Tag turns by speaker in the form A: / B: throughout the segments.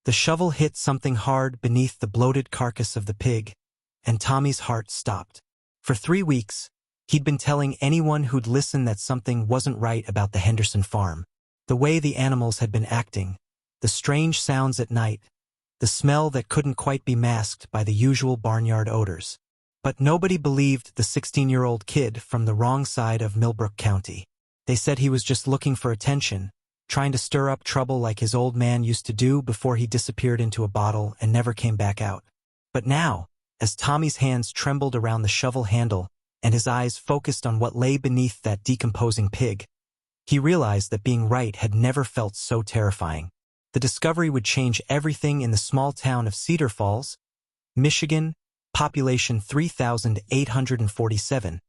A: The shovel hit something hard beneath the bloated carcass of the pig, and Tommy's heart stopped. For 3 weeks, he'd been telling anyone who'd listen that something wasn't right about the Henderson farm. The way the animals had been acting, the strange sounds at night, the smell that couldn't quite be masked by the usual barnyard odors. But nobody believed the 16-year-old kid from the wrong side of Millbrook County. They said he was just looking for attention, trying to stir up trouble like his old man used to do before he disappeared into a bottle and never came back out. But now, as Tommy's hands trembled around the shovel handle and his eyes focused on what lay beneath that decomposing pig, he realized that being right had never felt so terrifying. The discovery would change everything in the small town of Cedar Falls, Michigan, population 3,847,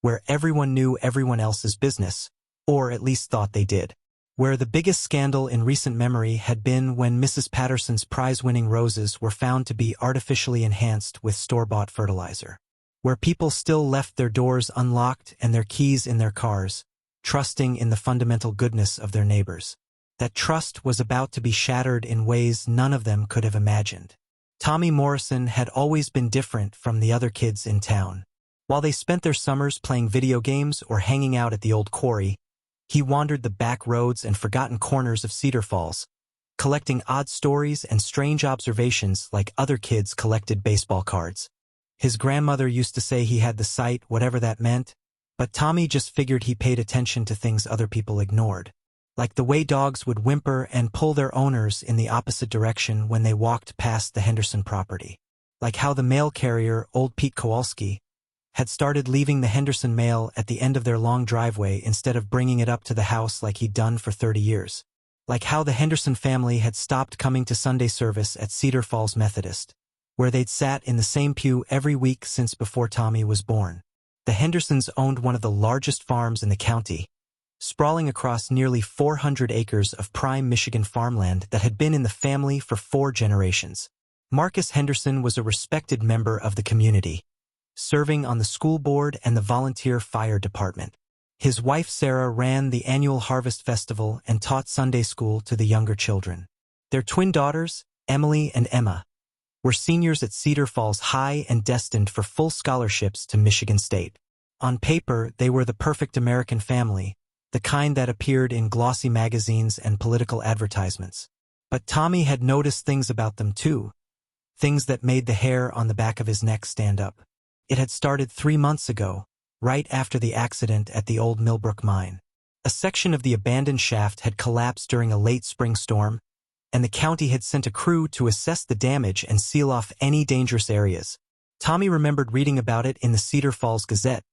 A: where everyone knew everyone else's business, or at least thought they did. Where the biggest scandal in recent memory had been when Mrs. Patterson's prize-winning roses were found to be artificially enhanced with store-bought fertilizer. Where people still left their doors unlocked and their keys in their cars, trusting in the fundamental goodness of their neighbors. That trust was about to be shattered in ways none of them could have imagined. Tommy Morrison had always been different from the other kids in town. While they spent their summers playing video games or hanging out at the old quarry, he wandered the back roads and forgotten corners of Cedar Falls, collecting odd stories and strange observations like other kids collected baseball cards. His grandmother used to say he had the sight, whatever that meant, but Tommy just figured he paid attention to things other people ignored. Like the way dogs would whimper and pull their owners in the opposite direction when they walked past the Henderson property. Like how the mail carrier, old Pete Kowalski, had started leaving the Henderson mail at the end of their long driveway instead of bringing it up to the house like he'd done for 30 years. Like how the Henderson family had stopped coming to Sunday service at Cedar Falls Methodist, where they'd sat in the same pew every week since before Tommy was born. The Hendersons owned one of the largest farms in the county, sprawling across nearly 400 acres of prime Michigan farmland that had been in the family for 4 generations. Marcus Henderson was a respected member of the community, serving on the school board and the volunteer fire department. His wife Sarah ran the annual Harvest Festival and taught Sunday school to the younger children. Their twin daughters, Emily and Emma, were seniors at Cedar Falls High and destined for full scholarships to Michigan State. On paper, they were the perfect American family, the kind that appeared in glossy magazines and political advertisements. But Tommy had noticed things about them too, things that made the hair on the back of his neck stand up. It had started 3 months ago, right after the accident at the old Millbrook mine. A section of the abandoned shaft had collapsed during a late spring storm, and the county had sent a crew to assess the damage and seal off any dangerous areas. Tommy remembered reading about it in the Cedar Falls Gazette,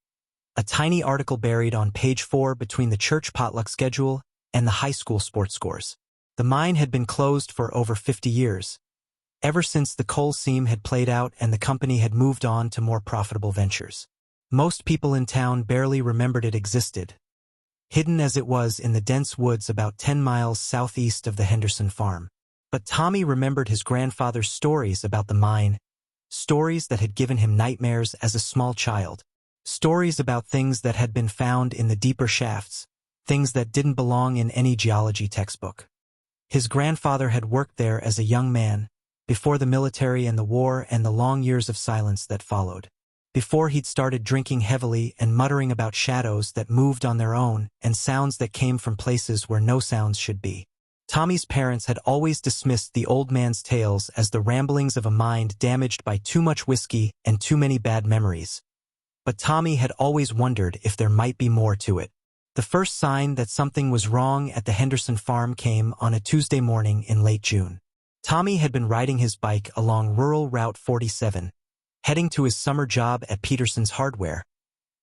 A: a tiny article buried on page 4 between the church potluck schedule and the high school sports scores. The mine had been closed for over 50 years, ever since the coal seam had played out and the company had moved on to more profitable ventures. Most people in town barely remembered it existed, hidden as it was in the dense woods about 10 miles southeast of the Henderson farm. But Tommy remembered his grandfather's stories about the mine, stories that had given him nightmares as a small child. Stories about things that had been found in the deeper shafts, things that didn't belong in any geology textbook. His grandfather had worked there as a young man, before the military and the war and the long years of silence that followed. Before he'd started drinking heavily and muttering about shadows that moved on their own and sounds that came from places where no sounds should be. Tommy's parents had always dismissed the old man's tales as the ramblings of a mind damaged by too much whiskey and too many bad memories. But Tommy had always wondered if there might be more to it. The first sign that something was wrong at the Henderson farm came on a Tuesday morning in late June. Tommy had been riding his bike along rural Route 47, heading to his summer job at Peterson's Hardware,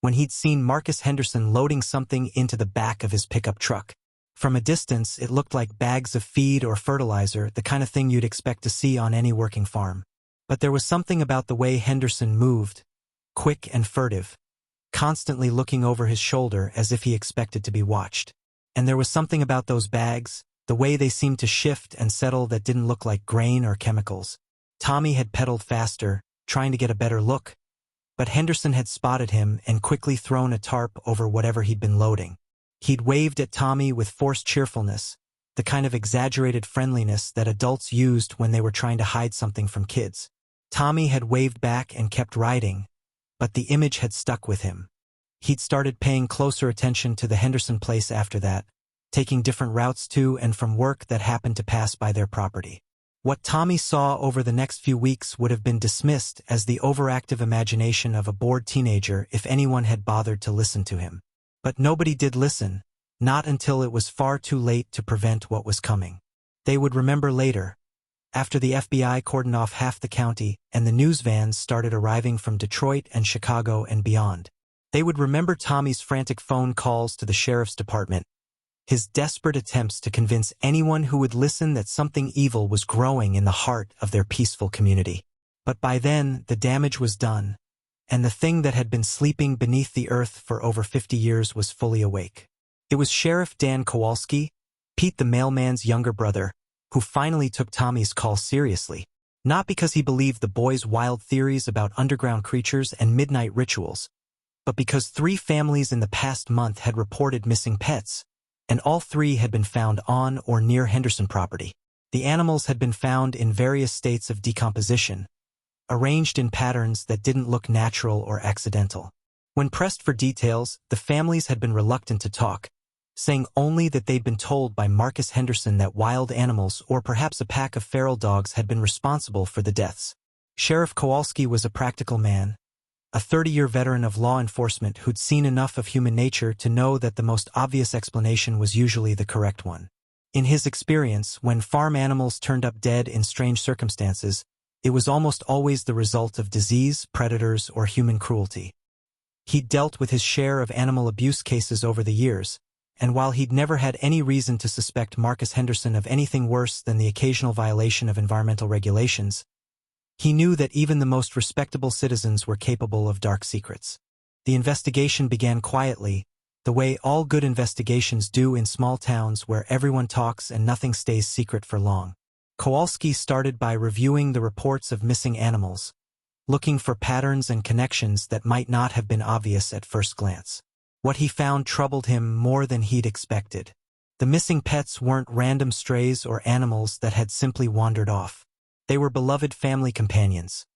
A: when he'd seen Marcus Henderson loading something into the back of his pickup truck. From a distance, it looked like bags of feed or fertilizer, the kind of thing you'd expect to see on any working farm. But there was something about the way Henderson moved, quick and furtive, constantly looking over his shoulder as if he expected to be watched. And there was something about those bags, the way they seemed to shift and settle, that didn't look like grain or chemicals. Tommy had pedaled faster, trying to get a better look, but Henderson had spotted him and quickly thrown a tarp over whatever he'd been loading. He'd waved at Tommy with forced cheerfulness, the the kind of exaggerated friendliness that adults used when they were trying to hide something from kids. Tommy had waved back and kept riding, but the image had stuck with him. He'd started paying closer attention to the Henderson place after that, taking different routes to and from work that happened to pass by their property. What Tommy saw over the next few weeks would have been dismissed as the overactive imagination of a bored teenager if anyone had bothered to listen to him. But nobody did listen, not until it was far too late to prevent what was coming. They would remember later, after the FBI cordoned off half the county and the news vans started arriving from Detroit and Chicago and beyond. They would remember Tommy's frantic phone calls to the sheriff's department, his desperate attempts to convince anyone who would listen that something evil was growing in the heart of their peaceful community. But by then, the damage was done, and the thing that had been sleeping beneath the earth for over 50 years was fully awake. It was Sheriff Dan Kowalski, Pete the mailman's younger brother, who finally took Tommy's call seriously, not because he believed the boy's wild theories about underground creatures and midnight rituals, but because 3 families in the past month had reported missing pets, and all 3 had been found on or near Henderson property. The animals had been found in various states of decomposition, arranged in patterns that didn't look natural or accidental. When pressed for details, the families had been reluctant to talk, saying only that they'd been told by Marcus Henderson that wild animals or perhaps a pack of feral dogs had been responsible for the deaths. Sheriff Kowalski was a practical man, a 30-year veteran of law enforcement who'd seen enough of human nature to know that the most obvious explanation was usually the correct one. In his experience, when farm animals turned up dead in strange circumstances, it was almost always the result of disease, predators, or human cruelty. He'd dealt with his share of animal abuse cases over the years, and while he'd never had any reason to suspect Marcus Henderson of anything worse than the occasional violation of environmental regulations, he knew that even the most respectable citizens were capable of dark secrets. The investigation began quietly, the way all good investigations do in small towns where everyone talks and nothing stays secret for long. Kowalski started by reviewing the reports of missing animals, looking for patterns and connections that might not have been obvious at first glance. What he found troubled him more than he'd expected. The missing pets weren't random strays or animals that had simply wandered off. They were beloved family companions,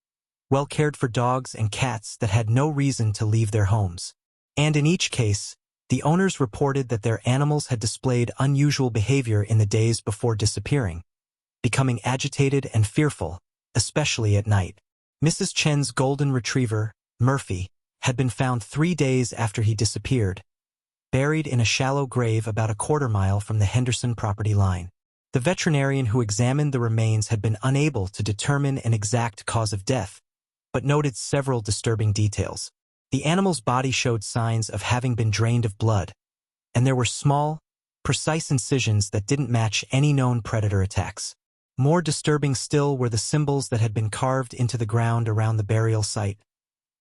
A: well-cared-for dogs and cats that had no reason to leave their homes. And in each case, the owners reported that their animals had displayed unusual behavior in the days before disappearing, becoming agitated and fearful, especially at night. Mrs. Chen's golden retriever, Murphy, had been found 3 days after he disappeared, buried in a shallow grave about a quarter-mile from the Henderson property line. The veterinarian who examined the remains had been unable to determine an exact cause of death, but noted several disturbing details. The animal's body showed signs of having been drained of blood, and there were small, precise incisions that didn't match any known predator attacks. More disturbing still were the symbols that had been carved into the ground around the burial site,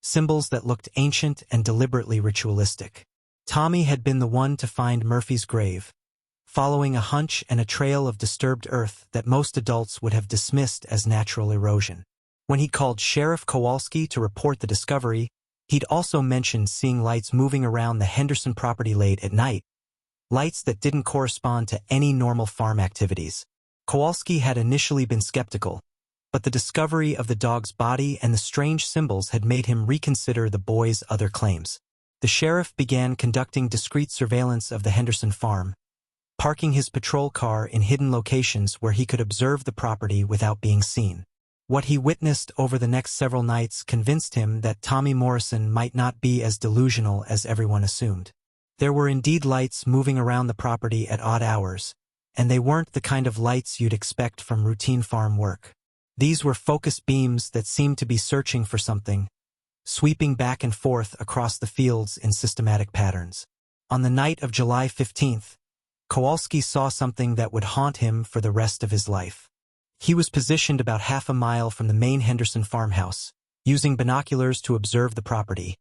A: symbols that looked ancient and deliberately ritualistic. Tommy had been the one to find Murphy's grave, following a hunch and a trail of disturbed earth that most adults would have dismissed as natural erosion. When he called Sheriff Kowalski to report the discovery, he'd also mentioned seeing lights moving around the Henderson property late at night, lights that didn't correspond to any normal farm activities. Kowalski had initially been skeptical, but the discovery of the dog's body and the strange symbols had made him reconsider the boy's other claims. The sheriff began conducting discreet surveillance of the Henderson farm, parking his patrol car in hidden locations where he could observe the property without being seen. What he witnessed over the next several nights convinced him that Tommy Morrison might not be as delusional as everyone assumed. There were indeed lights moving around the property at odd hours, and they weren't the kind of lights you'd expect from routine farm work. These were focused beams that seemed to be searching for something, sweeping back and forth across the fields in systematic patterns. On the night of July 15th, Kowalski saw something that would haunt him for the rest of his life. He was positioned about half a mile from the main Henderson farmhouse, using binoculars to observe the property,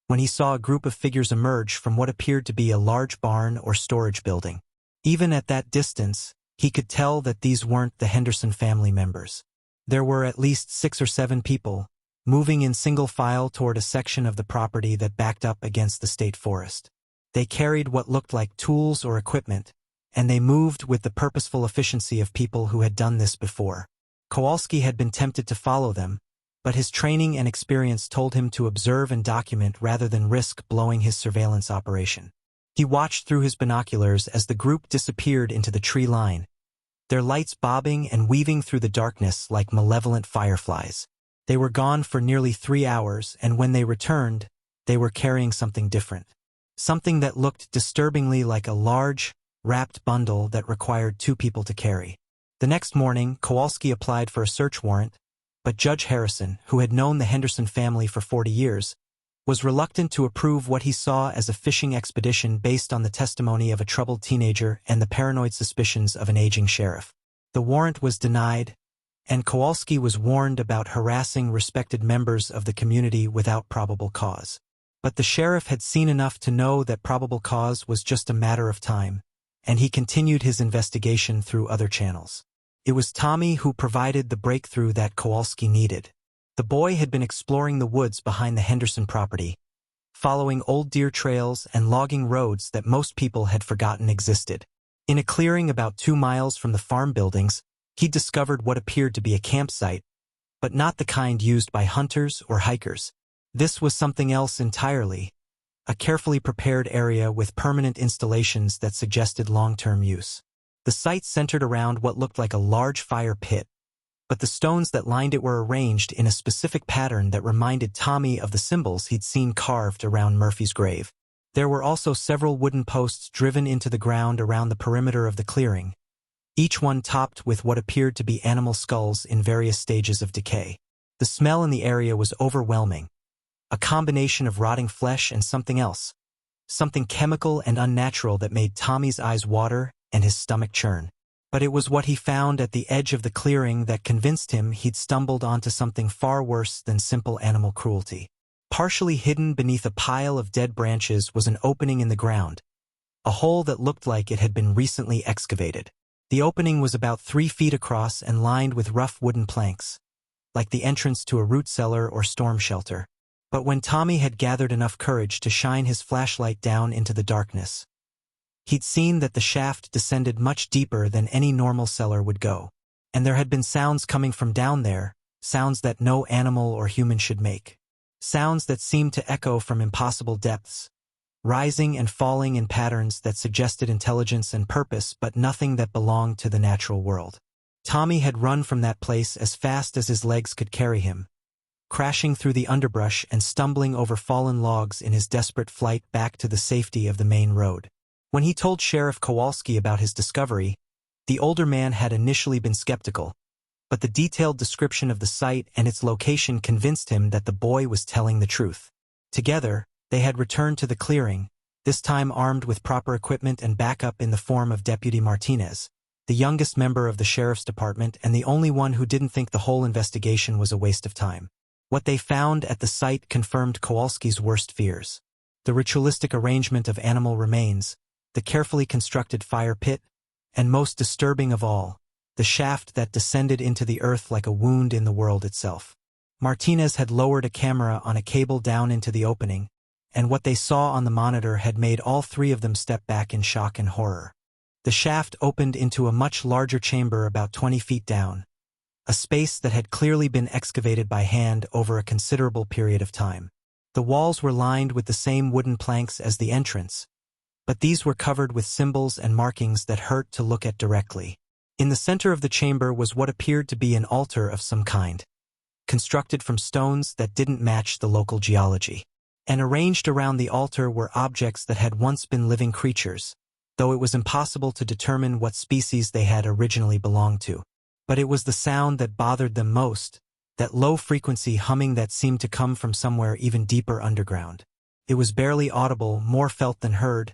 A: when he saw a group of figures emerge from what appeared to be a large barn or storage building. Even at that distance, he could tell that these weren't the Henderson family members. There were at least 6 or 7 people, moving in single file toward a section of the property that backed up against the state forest. They carried what looked like tools or equipment, and they moved with the purposeful efficiency of people who had done this before. Kowalski had been tempted to follow them, but his training and experience told him to observe and document rather than risk blowing his surveillance operation. He watched through his binoculars as the group disappeared into the tree line, their lights bobbing and weaving through the darkness like malevolent fireflies. They were gone for nearly 3 hours, and when they returned, they were carrying something different. Something that looked disturbingly like a large, wrapped bundle that required 2 people to carry. The next morning, Kowalski applied for a search warrant, but Judge Harrison, who had known the Henderson family for 40 years, was reluctant to approve what he saw as a fishing expedition based on the testimony of a troubled teenager and the paranoid suspicions of an aging sheriff. The warrant was denied, and Kowalski was warned about harassing respected members of the community without probable cause. But the sheriff had seen enough to know that probable cause was just a matter of time, and he continued his investigation through other channels. It was Tommy who provided the breakthrough that Kowalski needed. The boy had been exploring the woods behind the Henderson property, following old deer trails and logging roads that most people had forgotten existed. In a clearing about 2 miles from the farm buildings, he discovered what appeared to be a campsite, but not the kind used by hunters or hikers. This was something else entirely, a carefully prepared area with permanent installations that suggested long-term use. The site centered around what looked like a large fire pit, but the stones that lined it were arranged in a specific pattern that reminded Tommy of the symbols he'd seen carved around Murphy's grave. There were also several wooden posts driven into the ground around the perimeter of the clearing, each one topped with what appeared to be animal skulls in various stages of decay. The smell in the area was overwhelming, a combination of rotting flesh and something else, something chemical and unnatural that made Tommy's eyes water and his stomach churn. But it was what he found at the edge of the clearing that convinced him he'd stumbled onto something far worse than simple animal cruelty. Partially hidden beneath a pile of dead branches was an opening in the ground, a hole that looked like it had been recently excavated. The opening was about 3 feet across and lined with rough wooden planks, like the entrance to a root cellar or storm shelter. But when Tommy had gathered enough courage to shine his flashlight down into the darkness, he'd seen that the shaft descended much deeper than any normal cellar would go. And there had been sounds coming from down there, sounds that no animal or human should make. Sounds that seemed to echo from impossible depths, rising and falling in patterns that suggested intelligence and purpose, but nothing that belonged to the natural world. Tommy had run from that place as fast as his legs could carry him, crashing through the underbrush and stumbling over fallen logs in his desperate flight back to the safety of the main road. When he told Sheriff Kowalski about his discovery, the older man had initially been skeptical, but the detailed description of the site and its location convinced him that the boy was telling the truth. Together, they had returned to the clearing, this time armed with proper equipment and backup in the form of Deputy Martinez, the youngest member of the sheriff's department and the only one who didn't think the whole investigation was a waste of time. What they found at the site confirmed Kowalski's worst fears. The ritualistic arrangement of animal remains, the carefully constructed fire pit, and most disturbing of all, the shaft that descended into the earth like a wound in the world itself. Martinez had lowered a camera on a cable down into the opening, and what they saw on the monitor had made all 3 of them step back in shock and horror. The shaft opened into a much larger chamber about 20 feet down, a space that had clearly been excavated by hand over a considerable period of time. The walls were lined with the same wooden planks as the entrance, but these were covered with symbols and markings that hurt to look at directly. In the center of the chamber was what appeared to be an altar of some kind, constructed from stones that didn't match the local geology. And arranged around the altar were objects that had once been living creatures, though it was impossible to determine what species they had originally belonged to. But it was the sound that bothered them most, that low-frequency humming that seemed to come from somewhere even deeper underground. It was barely audible, more felt than heard,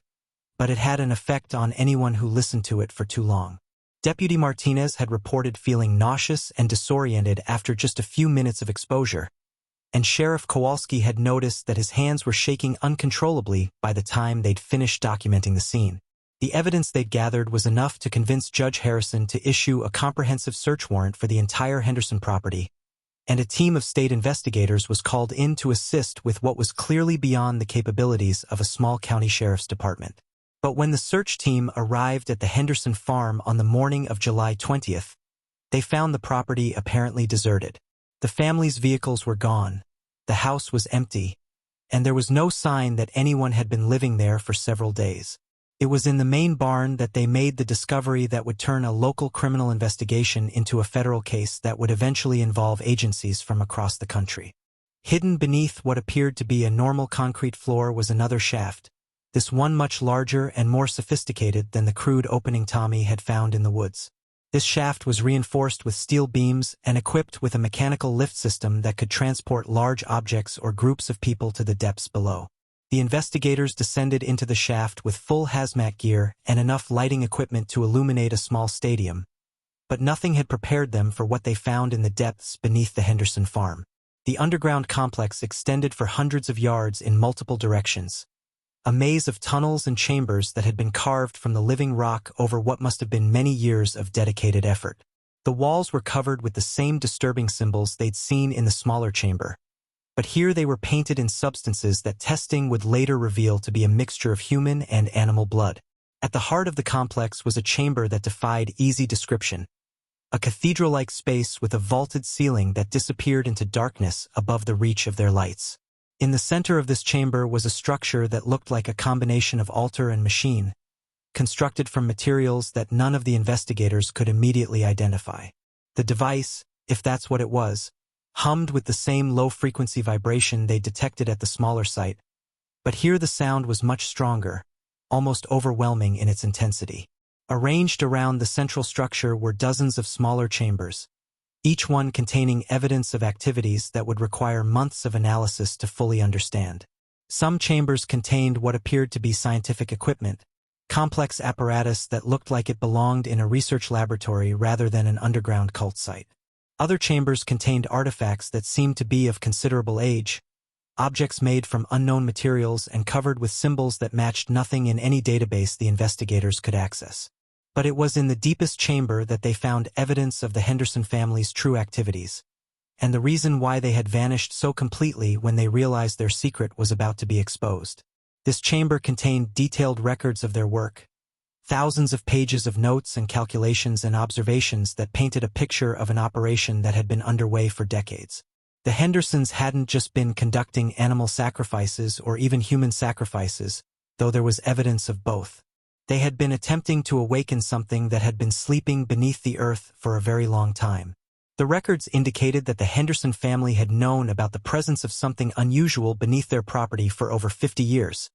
A: but it had an effect on anyone who listened to it for too long. Deputy Martinez had reported feeling nauseous and disoriented after just a few minutes of exposure, and Sheriff Kowalski had noticed that his hands were shaking uncontrollably by the time they'd finished documenting the scene. The evidence they'd gathered was enough to convince Judge Harrison to issue a comprehensive search warrant for the entire Henderson property, and a team of state investigators was called in to assist with what was clearly beyond the capabilities of a small county sheriff's department. But when the search team arrived at the Henderson farm on the morning of July 20th, they found the property apparently deserted. The family's vehicles were gone, the house was empty, and there was no sign that anyone had been living there for several days. It was in the main barn that they made the discovery that would turn a local criminal investigation into a federal case that would eventually involve agencies from across the country. Hidden beneath what appeared to be a normal concrete floor was another shaft, this one much larger and more sophisticated than the crude opening Tommy had found in the woods. This shaft was reinforced with steel beams and equipped with a mechanical lift system that could transport large objects or groups of people to the depths below. The investigators descended into the shaft with full hazmat gear and enough lighting equipment to illuminate a small stadium, but nothing had prepared them for what they found in the depths beneath the Henderson farm. The underground complex extended for hundreds of yards in multiple directions, a maze of tunnels and chambers that had been carved from the living rock over what must have been many years of dedicated effort. The walls were covered with the same disturbing symbols they'd seen in the smaller chamber, but here they were painted in substances that testing would later reveal to be a mixture of human and animal blood. At the heart of the complex was a chamber that defied easy description, a cathedral-like space with a vaulted ceiling that disappeared into darkness above the reach of their lights. In the center of this chamber was a structure that looked like a combination of altar and machine, constructed from materials that none of the investigators could immediately identify. The device, if that's what it was, hummed with the same low-frequency vibration they detected at the smaller site, but here the sound was much stronger, almost overwhelming in its intensity. Arranged around the central structure were dozens of smaller chambers, each one containing evidence of activities that would require months of analysis to fully understand. Some chambers contained what appeared to be scientific equipment, complex apparatus that looked like it belonged in a research laboratory rather than an underground cult site. Other chambers contained artifacts that seemed to be of considerable age, objects made from unknown materials and covered with symbols that matched nothing in any database the investigators could access. But it was in the deepest chamber that they found evidence of the Henderson family's true activities, and the reason why they had vanished so completely when they realized their secret was about to be exposed. This chamber contained detailed records of their work, thousands of pages of notes and calculations and observations that painted a picture of an operation that had been underway for decades. The Hendersons hadn't just been conducting animal sacrifices or even human sacrifices, though there was evidence of both. They had been attempting to awaken something that had been sleeping beneath the earth for a very long time. The records indicated that the Henderson family had known about the presence of something unusual beneath their property for over 50 years,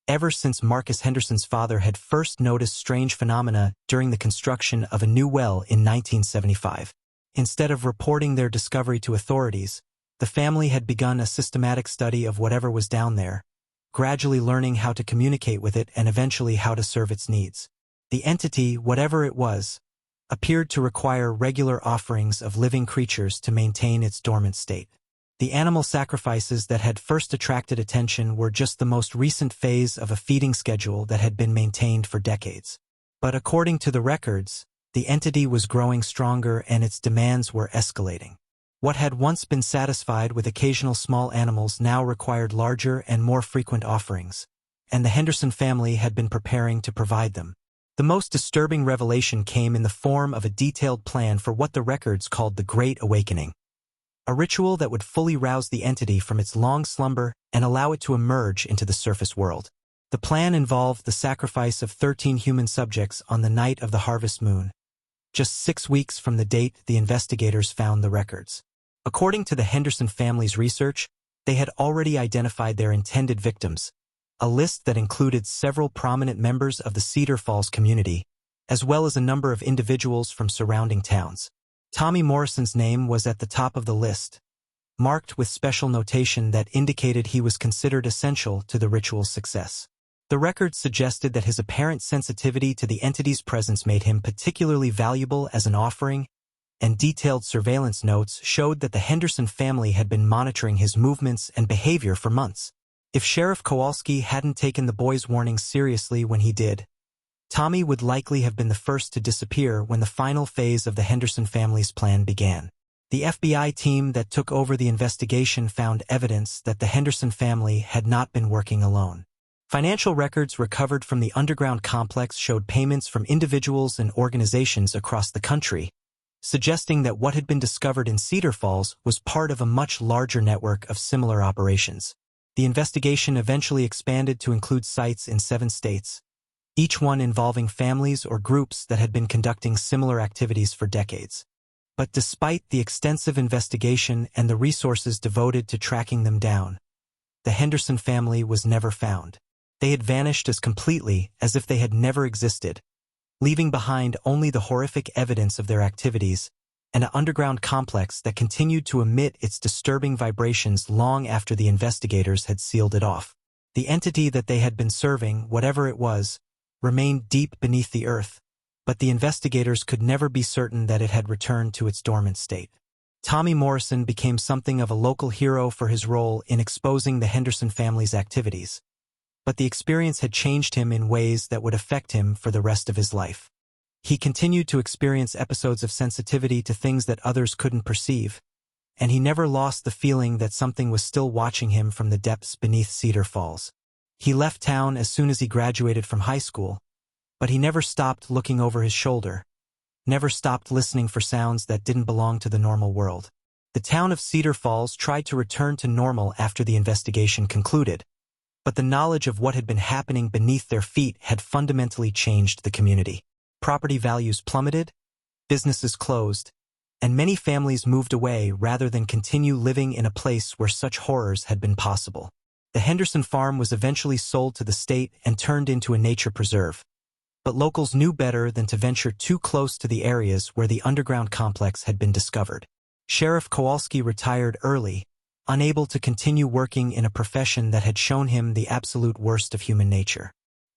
A: ever since Marcus Henderson's father had first noticed strange phenomena during the construction of a new well in 1975. Instead of reporting their discovery to authorities, the family had begun a systematic study of whatever was down there, gradually learning how to communicate with it and eventually how to serve its needs. The entity, whatever it was, appeared to require regular offerings of living creatures to maintain its dormant state. The animal sacrifices that had first attracted attention were just the most recent phase of a feeding schedule that had been maintained for decades. But according to the records, the entity was growing stronger and its demands were escalating. What had once been satisfied with occasional small animals now required larger and more frequent offerings, and the Henderson family had been preparing to provide them. The most disturbing revelation came in the form of a detailed plan for what the records called the Great Awakening, a ritual that would fully rouse the entity from its long slumber and allow it to emerge into the surface world. The plan involved the sacrifice of 13 human subjects on the night of the harvest moon, just 6 weeks from the date the investigators found the records. According to the Henderson family's research, they had already identified their intended victims, a list that included several prominent members of the Cedar Falls community, as well as a number of individuals from surrounding towns. Tommy Morrison's name was at the top of the list, marked with special notation that indicated he was considered essential to the ritual's success. The records suggested that his apparent sensitivity to the entity's presence made him particularly valuable as an offering, and detailed surveillance notes showed that the Henderson family had been monitoring his movements and behavior for months. If Sheriff Kowalski hadn't taken the boy's warnings seriously when he did, Tommy would likely have been the first to disappear when the final phase of the Henderson family's plan began. The FBI team that took over the investigation found evidence that the Henderson family had not been working alone. Financial records recovered from the underground complex showed payments from individuals and organizations across the country, suggesting that what had been discovered in Cedar Falls was part of a much larger network of similar operations. The investigation eventually expanded to include sites in 7 states, each one involving families or groups that had been conducting similar activities for decades. But despite the extensive investigation and the resources devoted to tracking them down, the Henderson family was never found. They had vanished as completely as if they had never existed, leaving behind only the horrific evidence of their activities and an underground complex that continued to emit its disturbing vibrations long after the investigators had sealed it off. The entity that they had been serving, whatever it was, remained deep beneath the earth, but the investigators could never be certain that it had returned to its dormant state. Tommy Morrison became something of a local hero for his role in exposing the Henderson family's activities, but the experience had changed him in ways that would affect him for the rest of his life. He continued to experience episodes of sensitivity to things that others couldn't perceive, and he never lost the feeling that something was still watching him from the depths beneath Cedar Falls. He left town as soon as he graduated from high school, but he never stopped looking over his shoulder, never stopped listening for sounds that didn't belong to the normal world. The town of Cedar Falls tried to return to normal after the investigation concluded, but the knowledge of what had been happening beneath their feet had fundamentally changed the community. Property values plummeted, businesses closed, and many families moved away rather than continue living in a place where such horrors had been possible. The Henderson farm was eventually sold to the state and turned into a nature preserve, but locals knew better than to venture too close to the areas where the underground complex had been discovered. Sheriff Kowalski retired early, unable to continue working in a profession that had shown him the absolute worst of human nature.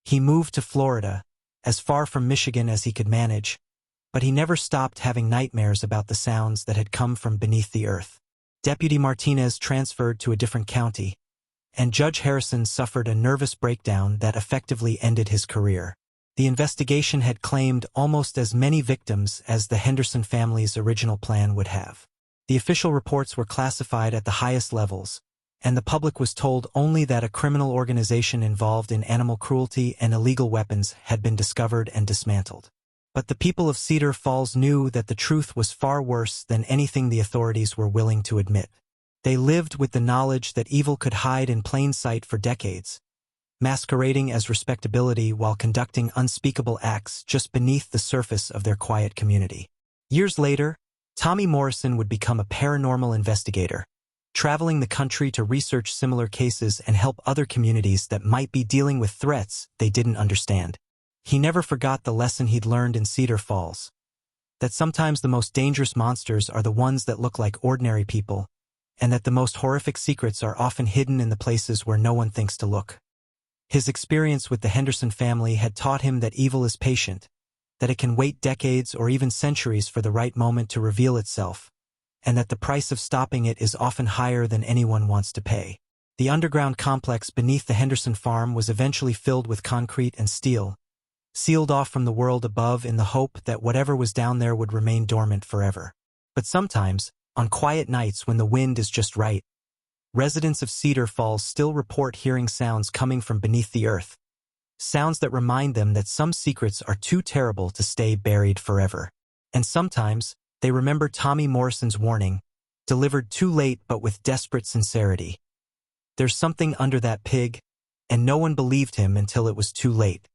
A: He moved to Florida, as far from Michigan as he could manage, but he never stopped having nightmares about the sounds that had come from beneath the earth. Deputy Martinez transferred to a different county, and Judge Harrison suffered a nervous breakdown that effectively ended his career. The investigation had claimed almost as many victims as the Henderson family's original plan would have. The official reports were classified at the highest levels, and the public was told only that a criminal organization involved in animal cruelty and illegal weapons had been discovered and dismantled. But the people of Cedar Falls knew that the truth was far worse than anything the authorities were willing to admit. They lived with the knowledge that evil could hide in plain sight for decades, masquerading as respectability while conducting unspeakable acts just beneath the surface of their quiet community. Years later, Tommy Morrison would become a paranormal investigator, traveling the country to research similar cases and help other communities that might be dealing with threats they didn't understand. He never forgot the lesson he'd learned in Cedar Falls, that sometimes the most dangerous monsters are the ones that look like ordinary people, and that the most horrific secrets are often hidden in the places where no one thinks to look. His experience with the Henderson family had taught him that evil is patient, that it can wait decades or even centuries for the right moment to reveal itself, and that the price of stopping it is often higher than anyone wants to pay. The underground complex beneath the Henderson farm was eventually filled with concrete and steel, sealed off from the world above in the hope that whatever was down there would remain dormant forever. But sometimes, on quiet nights when the wind is just right, residents of Cedar Falls still report hearing sounds coming from beneath the earth, sounds that remind them that some secrets are too terrible to stay buried forever. And sometimes, they remember Tommy Morrison's warning, delivered too late but with desperate sincerity. There's something under that pig, and no one believed him until it was too late.